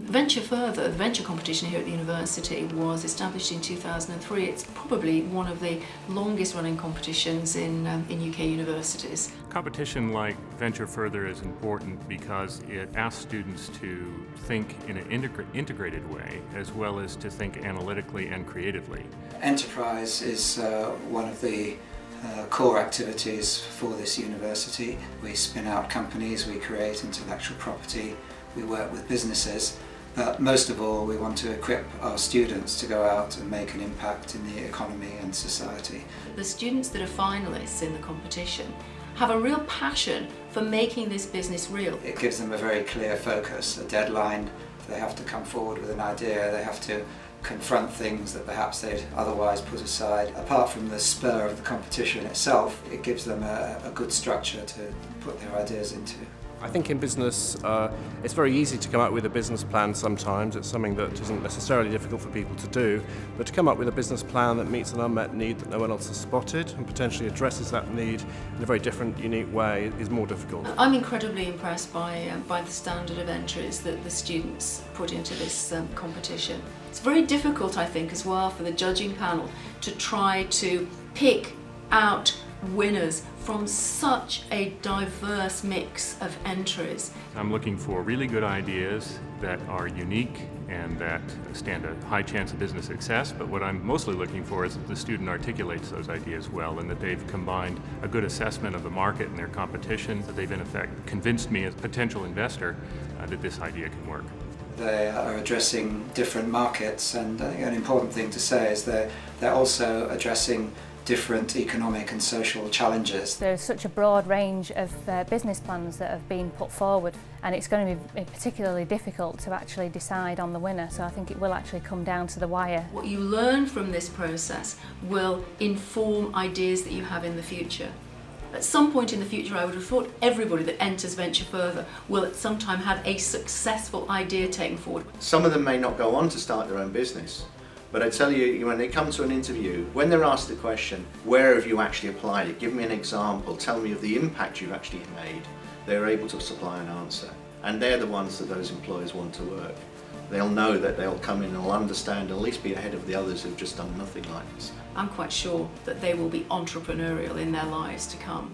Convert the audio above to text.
Venture Further, the venture competition here at the university, was established in 2003. It's probably one of the longest running competitions in UK universities. Competition like Venture Further is important because it asks students to think in an integrated way, as well as to think analytically and creatively. Enterprise is one of the core activities for this university. We spin out companies, we create intellectual property, we work with businesses, but most of all we want to equip our students to go out and make an impact in the economy and society. The students that are finalists in the competition have a real passion for making this business real. It gives them a very clear focus, a deadline. They have to come forward with an idea, they have to confront things that perhaps they'd otherwise put aside. Apart from the spur of the competition itself, it gives them a good structure to put their ideas into. I think in business it's very easy to come up with a business plan sometimes. It's something that isn't necessarily difficult for people to do, but to come up with a business plan that meets an unmet need that no one else has spotted and potentially addresses that need in a very different, unique way is more difficult. I'm incredibly impressed by the standard of entries that the students put into this competition. It's very difficult, I think, as well for the judging panel to try to pick out winners from such a diverse mix of entries. I'm looking for really good ideas that are unique and that stand a high chance of business success, but what I'm mostly looking for is that the student articulates those ideas well and that they've combined a good assessment of the market and their competition, that they've in effect convinced me as a potential investor that this idea can work. They are addressing different markets, and I think an important thing to say is that they're also addressing different economic and social challenges. There's such a broad range of business plans that have been put forward, and it's going to be particularly difficult to actually decide on the winner, so I think it will actually come down to the wire. What you learn from this process will inform ideas that you have in the future. At some point in the future, I would have thought everybody that enters Venture Further will at some time have a successful idea taken forward. Some of them may not go on to start their own business, but I tell you, when they come to an interview, when they're asked the question, where have you actually applied it? Give me an example, tell me of the impact you've actually made. They're able to supply an answer. And they're the ones that those employers want to work. They'll know that they'll come in and will understand, at least be ahead of the others who've just done nothing like this. I'm quite sure that they will be entrepreneurial in their lives to come.